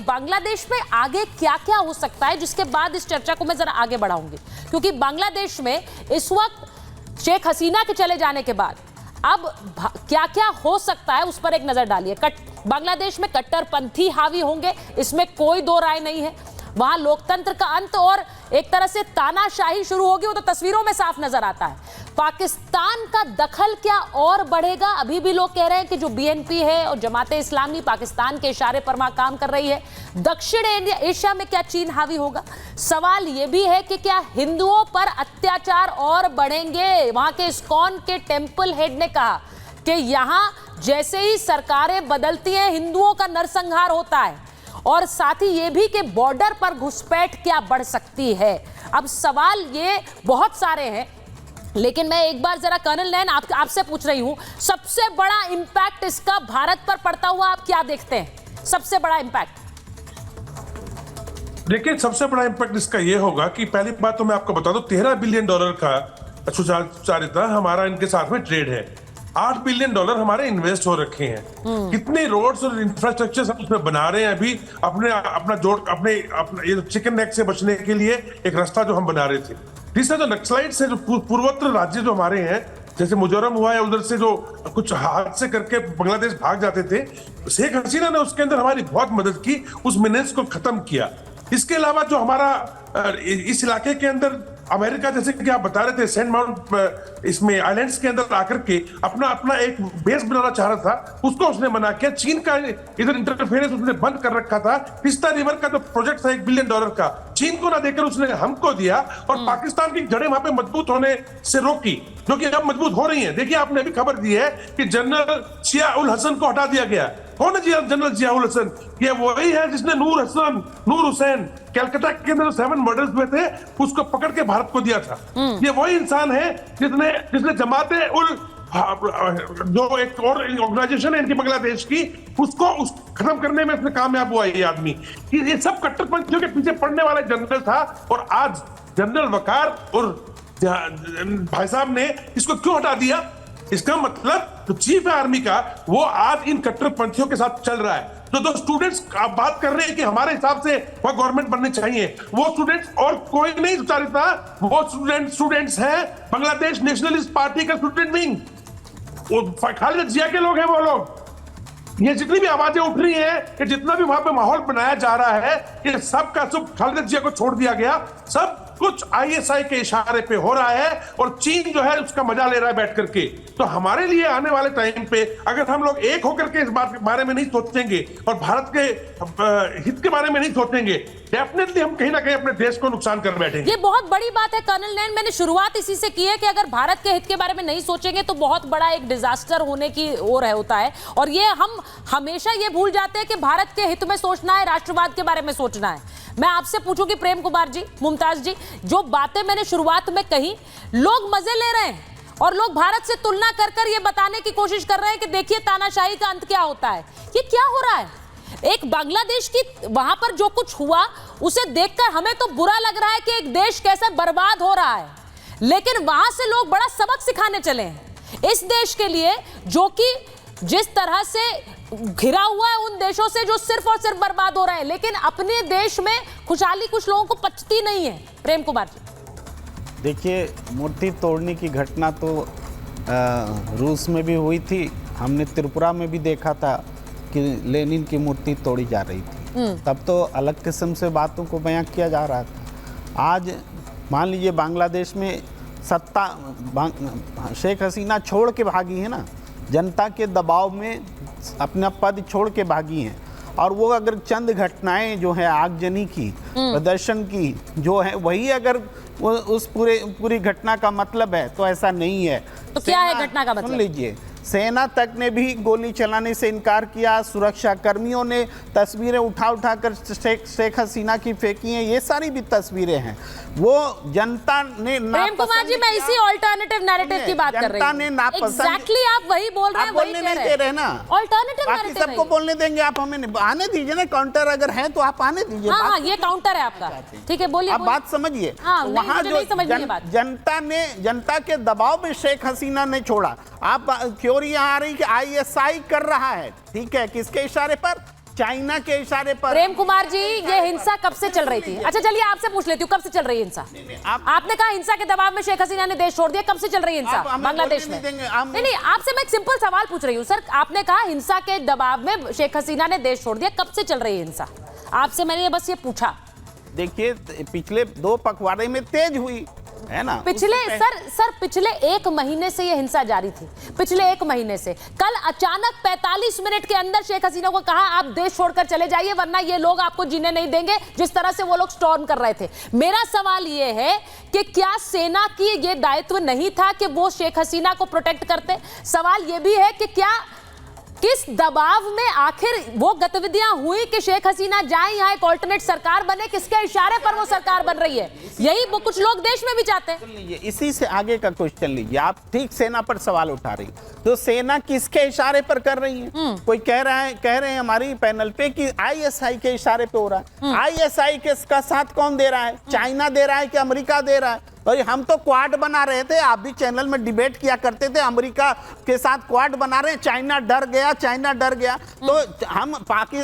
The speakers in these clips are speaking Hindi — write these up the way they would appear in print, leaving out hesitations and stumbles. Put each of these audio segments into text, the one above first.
बांग्लादेश में आगे क्या क्या हो सकता है, जिसके बाद इस चर्चा को मैं जरा आगे बढ़ाऊंगी, क्योंकि बांग्लादेश में इस वक्त शेख हसीना के चले जाने के बाद अब क्या क्या हो सकता है उस पर एक नजर डालिए। बांग्लादेश में कट्टरपंथी हावी होंगे, इसमें कोई दो राय नहीं है। वहां लोकतंत्र का अंत और एक तरह से तानाशाही शुरू होगी, वो तो तस्वीरों में साफ नजर आता है। पाकिस्तान का दखल क्या और बढ़ेगा? अभी भी लोग कह रहे हैं कि जो बीएनपी है और जमाते इस्लामी पाकिस्तान के इशारे पर वहां काम कर रही है। दक्षिण एशिया में क्या चीन हावी होगा? सवाल यह भी है कि क्या हिंदुओं पर अत्याचार और बढ़ेंगे? वहां के इस्कॉन के टेंपल हेड ने कहा कि यहां जैसे ही सरकारें बदलती हैं हिंदुओं का नरसंहार होता है, और साथ ही ये भी कि बॉर्डर पर घुसपैठ क्या बढ़ सकती है। अब सवाल ये बहुत सारे हैं, लेकिन मैं एक बार जरा कर्नल नैन आपसे पूछ रही हूं, सबसे बड़ा इंपैक्ट इसका भारत पर पड़ता हुआ आप क्या देखते हैं? सबसे बड़ा इंपैक्ट देखिए, सबसे बड़ा इंपैक्ट इसका यह होगा कि पहली बात तो मैं आपको बता दूं, $13 बिलियन का सुचारिता हमारा इनके साथ में ट्रेड है। $8 बिलियन हमारे इन्वेस्ट हो रखे हैं। कितने रोड्स और इंफ्रास्ट्रक्चर हम उसमें बना रहे हैं अभी अपने ये चिकन नेक से बचने के लिए एक रास्ता जो हम बना रहे थे। तीसरा, जो नक्सलाइट से जो पूर्वोत्तर राज्य जो हमारे हैं, जैसे मिजोरम हुआ है, उधर से जो कुछ हादसे करके बांग्लादेश भाग जाते थे, शेख हसीना ने उसके अंदर हमारी बहुत मदद की, उस मिनेंस को खत्म किया। इसके अलावा जो हमारा इस इलाके के अंदर अमेरिका, जैसे कि आप बता रहे थे, सेंट माउंट इसमें आइलैंड्स के अंदर आकर के अपना एक बेस बनाना चाह रहा था, उसको उसने मना किया। चीन का इधर इंटरफेरेंस उसने बंद कर रखा था। पिस्ता रिवर का जो प्रोजेक्ट था $1 बिलियन का, चीन को ना देकर उसने हमको दिया, और पाकिस्तान की जड़ें वहां पे मजबूत होने से रोकी, जो कि अब मजबूत हो रही है। देखिए, आपने अभी खबर दी है कि जनरल जिया उल हसन को हटा दिया गया। कौन है जनरल जिया उल हसन? ये वही है जिसने नूर हुसैन कलकत्ता के अंदर 7 मर्डर्स हुए थे, उसको पकड़ के भारत को दिया था। ये वही इंसान है जिसने जमाते उल जो एक और ऑर्गेनाइजेशन है इनकी बांग्लादेश की, उसको खत्म करने में इसमें कामयाब हुआ ये आदमी। ये सब कट्टरपंथियों के पीछे पड़ने वाला जनरल था, और आज जनरल वकार और भाई साहब ने इसको क्यों हटा दिया? इसका मतलब तो चीफ आर्मी का वो आज इन कट्टरपंथियों के साथ चल रहा है। तो दो स्टूडेंट्स आप बात कर रहे हैं कि हमारे हिसाब से वह गवर्नमेंट बननी चाहिए, वो स्टूडेंट्स और कोई नहीं विचारता, वो स्टूडेंट्स हैं बांग्लादेश नेशनलिस्ट पार्टी का स्टूडेंट विंग। खालिद जिया के लोग हैं वो लोग। ये जितनी भी आवाजें उठ रही हैं कि जितना भी वहां पे माहौल बनाया जा रहा है, ये सब का सब खालिद जिया को छोड़ दिया गया। सब कुछ आईएसआई के इशारे पे हो रहा है, और चीन जो है उसका मजा ले रहा है बैठ करके। तो हमारे लिए आने वाले टाइम पे अगर हम लोग एक होकर के इस बारे में नहीं सोचेंगे और भारत के हित के बारे में नहीं सोचेंगे, डेफिनेटली हम कहीं ना कहीं अपने देश को नुकसान कर बैठेंगे। ये बहुत बड़ी बात है कर्नल नैन, मैंने शुरुआत इसी से की है कि अगर भारत के हित के बारे में नहीं सोचेंगे तो बहुत बड़ा एक डिजास्टर होने की ओर होता है। और ये हम हमेशा ये भूल जाते हैं कि भारत के हित में सोचना है, राष्ट्रवाद के बारे में सोचना है। मैं आपसे पूछूंगी प्रेम कुमार जी, मुमताज जी, जो बातें मैंने शुरुआत में कही, लोग मजे ले रहे हैं और लोग भारत से तुलना कर कर ये बताने की कोशिश कर रहे हैं कि देखिए तानाशाही का अंत क्या होता है। ये क्या हो रहा है? एक बांग्लादेश की वहां पर जो कुछ हुआ उसे देखकर हमें तो बुरा लग रहा है कि एक देश कैसे बर्बाद हो रहा है, लेकिन वहां से लोग बड़ा सबक सिखाने चले हैं इस देश के लिए, जो कि जिस तरह से घिरा हुआ है उन देशों से जो सिर्फ और सिर्फ बर्बाद हो रहे हैं, लेकिन अपने देश में खुशहाली कुछ लोगों को पचती नहीं है। प्रेम कुमार जी, देखिए, मूर्ति तोड़ने की घटना तो रूस में भी हुई थी। हमने त्रिपुरा में भी देखा था कि लेनिन की मूर्ति तोड़ी जा रही थी। तब तो अलग किस्म से बातों को बयां किया जा रहा था। आज मान लीजिए बांग्लादेश में सत्ता शेख हसीना छोड़ के भागी है ना, जनता के दबाव में अपना पद छोड़ के भागी हैं, और वो अगर चंद घटनाएं जो है आगजनी की, प्रदर्शन की जो है, वही अगर उस पूरी घटना का मतलब है तो ऐसा नहीं है। तो क्या है घटना का मतलब? सुन लीजिए, सेना तक ने भी गोली चलाने से इनकार किया, सुरक्षा कर्मियों ने तस्वीरें उठा कर शेख हसीना की फेंकी हैं, ये सारी भी तस्वीरें हैं। वो जनता ने प्रेम कुमार जी, मैं इसी ऑल्टरनेटिव नैरेटिव की बात कर रही हूं। जनता ने नापसंद, एग्जैक्टली आप वही बोल रहे हैं, बोलने नहीं दे रहे ना। ऑल्टरनेटिव नैरेटिव सबको बोलने देंगे, आप हमें आने दीजिए ना। काउंटर अगर है तो आप आने दीजिए। हाँ, ये काउंटर है आपका, ठीक है, बोलिए। आप बात समझिए। वहां जो जनता के दबाव में शेख हसीना ने छोड़ा। आप थ्योरी आ रही कि आईएसआई कर रहा है, ठीक है, किसके इशारे पर? चाइना के इशारे पर। प्रेम कुमार जी, ये हिंसा कब से चल रही थी? अच्छा चलिए आपसे पूछ लेती हूँ, कब से चल रही है हिंसा? आपने कहा हिंसा के दबाव में शेख हसीना ने देश छोड़ दिया, कब से चल रही है हिंसा बांग्लादेश में? नहीं, आपसे मैं एक सिंपल सवाल पूछ रही हूँ सर। आपने कहा हिंसा के दबाव में शेख हसीना ने देश छोड़ दिया, कब से चल रही है हिंसा? आपसे मैंने बस ये पूछा। देखिए, पिछले 2 पखवाड़े में तेज हुई है ना। पिछले 1 महीने से ये हिंसा जारी थी, पिछले 1 महीने से। कल अचानक 45 मिनट के अंदर शेख हसीना को कहा आप देश छोड़कर चले जाइए वरना ये लोग आपको जीने नहीं देंगे, जिस तरह से वो लोग स्टॉर्म कर रहे थे। मेरा सवाल ये है कि क्या सेना की ये दायित्व नहीं था कि वो शेख हसीना को प्रोटेक्ट करते? सवाल ये भी है कि क्या किस दबाव में आखिर वो गतिविधियां हुई कि शेख हसीना जाए यहां एक ऑल्टरनेट सरकार बने? किसके इशारे पर वो सरकार बन रही है? यही वो कुछ लोग देश में भी चाहते हैं। इसी से आगे का क्वेश्चन लीजिए। आप ठीक सेना पर सवाल उठा रही, तो सेना किसके इशारे पर कर रही है? कोई कह रहे हैं हमारी पैनल पे कि आईएसआई के इशारे पे हो रहा है। आईएसआई के का साथ कौन दे रहा है? चाइना दे रहा है कि अमेरिका दे रहा है? और हम तो क्वाड बना रहे थे, आप भी चैनल में डिबेट किया करते थे, अमेरिका के साथ क्वाड बना रहे हैं, चाइना डर गया, चाइना डर गया। तो हम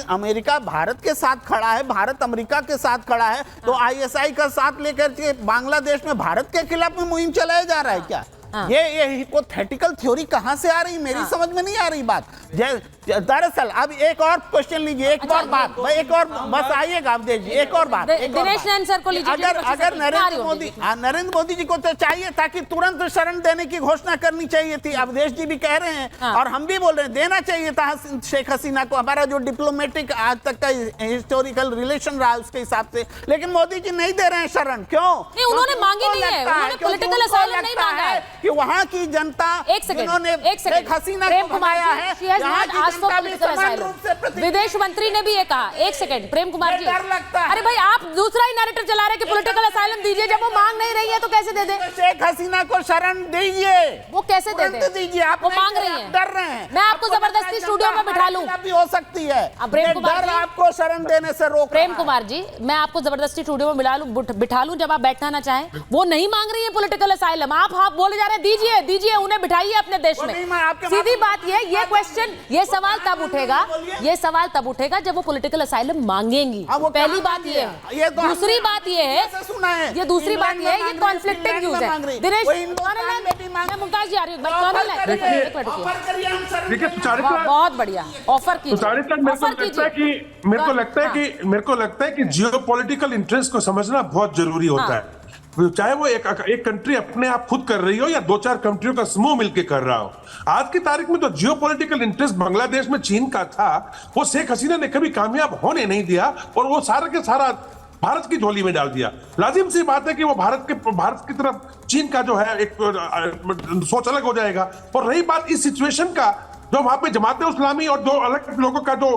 अमेरिका भारत के साथ खड़ा है, भारत अमेरिका के साथ खड़ा है, तो आईएसआई का साथ लेकर के बांग्लादेश में भारत के खिलाफ में मुहिम चलाया जा रहा है क्या? ये हिपोथेटिकल थ्योरी कहां से आ रही? मेरी समझ में नहीं आ रही बात। दरअसल अब एक और क्वेश्चन लीजिए, एक और बात, एक और बस आइएगा आप देखिए, एक और बात। दिनेश नैन सर को लीजिए। अगर नरेंद्र मोदी जी को तो चाहिए था कि तुरंत शरण देने की घोषणा करनी चाहिए थी। अवधेश जी भी कह रहे हैं और हम भी बोल रहे हैं, देना चाहिए था शेख हसीना को। हमारा जो डिप्लोमेटिक आज तक का हिस्टोरिकल रिलेशन रहा उसके हिसाब से, लेकिन मोदी जी नहीं दे रहे हैं शरण। क्यों? उन्होंने मांगी नहीं है, उन्होंने पॉलिटिकल असाइलम नहीं मांगा है कि वहां की जनता जिन्होंने शेख हसीना को बनाया है, यहाँ की जनता भी समान रूप से। विदेश मंत्री ने भी ये कहा। एक सेकंड प्रेम कुमार जी, डर लगता है। अरे भाई आप दूसरा ही नैरेटिव चला रहे हैं कि पॉलिटिकल असाइलम दीजिए, जब वो मांग नहीं रही है तो कैसे दे दे? शेख हसीना को शरण दीजिए। वो कैसे दे दे? दीजिए, आप वो मांग रही है, डर रहे हैं। मैं आपको जबरदस्ती स्टूडियो में बिठा लूं भी हो सकती है। प्रेम कुमार जी, आपको शरण देने से रोक। प्रेम कुमार जी, मैं आपको जबरदस्ती स्टूडियो में बिठा लूं जब आप बैठना ना चाहें। वो नहीं मांग रही है पॉलिटिकल असाइलम, आप बोले जा रहे हैं दीजिए दीजिए, उन्हें बिठाइए अपने देश में। सीधी बात ये क्वेश्चन, ये सवाल तब उठेगा, ये सवाल तब उठेगा जब वो पॉलिटिकल असाइलम मांगेंगी। पहली बात ये है। दूसरी बात ये है, ये दूसरी बात ये है, ये कॉन्फ्लिक्टिंग व्यूज है। दिनेश, मैं मुमताज जी आ रही हूँ, बहुत बढ़िया ऑफर की। मेरे को लगता है कि जियोपॉलिटिकल इंटरेस्ट को समझना बहुत जरूरी होता है। चाहे वो एक कंट्री अपने आप खुद कर रही हो या 2-4 कंट्रियों का समूह मिलकर कर रहा हो। आज की तारीख में तो जियोपॉलिटिकल इंटरेस्ट बांग्लादेश में चीन का था, वो शेख हसीना ने कभी कामयाब होने नहीं दिया और वो सारा के सारा भारत की झोली में डाल दिया। लाजिम सी बात है कि वो भारत की तरफ चीन का जो है एक सोच अलग हो जाएगा। और रही बात इस सिचुएशन का, जो वहां पे जमात इस्लामी और दो अलग लोगों का जो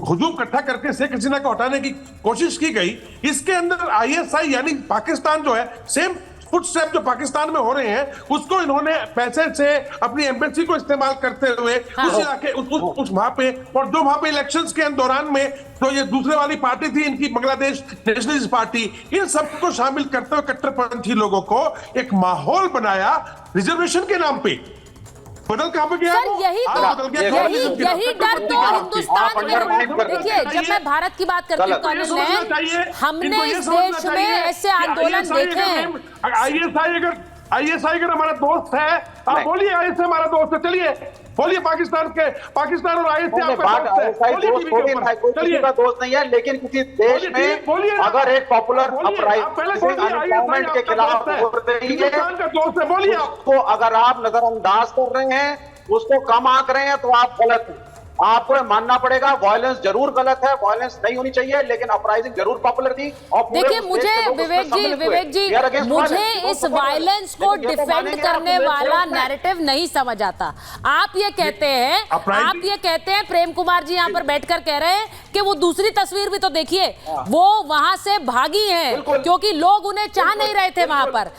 हुजूम इकट्ठा करके शेख हसीना को हटाने की कोशिश की गई, इसके अंदर आईएसआई यानी पाकिस्तान जो है, सेम फुटस्टेप जो पाकिस्तान में हो रहे हैं, उसको इन्होंने पैसे से अपनी एम्बेसी को इस्तेमाल करते हुए उस इलाके उस वहां पे, और जो वहां पे इलेक्शंस के दौरान में तो ये दूसरे वाली पार्टी थी इनकी, बांग्लादेश नेशनलिस्ट पार्टी, इन सबको शामिल करते हुए कट्टरपंथी लोगों को एक माहौल बनाया रिजर्वेशन के नाम पे। बदल कहां पे गया? सर यही डर तो हिंदुस्तान में। देखिए, जब मैं भारत की बात करती हूँ, हमने इस देश में ऐसे आंदोलन देखे हैं। आईएसआई अगर हमारा दोस्त है, आप बोलिए आईएसआई हमारा दोस्त है, चलिए बोलिए पाकिस्तान और आईएसआई आपका दोस्त नहीं है, लेकिन किसी देश में अगर एक पॉपुलर अपराइजिंग के खिलाफ हो रही है, बोलिए उसको अगर आप नजरअंदाज कर रहे हैं, उसको कम आंक रहे हैं, तो आप गलत हैं। आपको मानना पड़ेगा, वायलेंस जरूर गलत है, वायलेंस नहीं होनी चाहिए, लेकिन अपराइजिंग जरूर पॉपुलर थी। और देखिए मुझे विवेक जी मुझे इस वायलेंस को डिफेंड करने वाला नैरेटिव नहीं समझ आता। आप ये कहते हैं प्रेम कुमार जी यहाँ पर बैठकर कह रहे हैं कि वो दूसरी तस्वीर भी तो देखिए, वो वहां से भागी हैं क्योंकि लोग उन्हें चाह नहीं रहे थे वहां पर।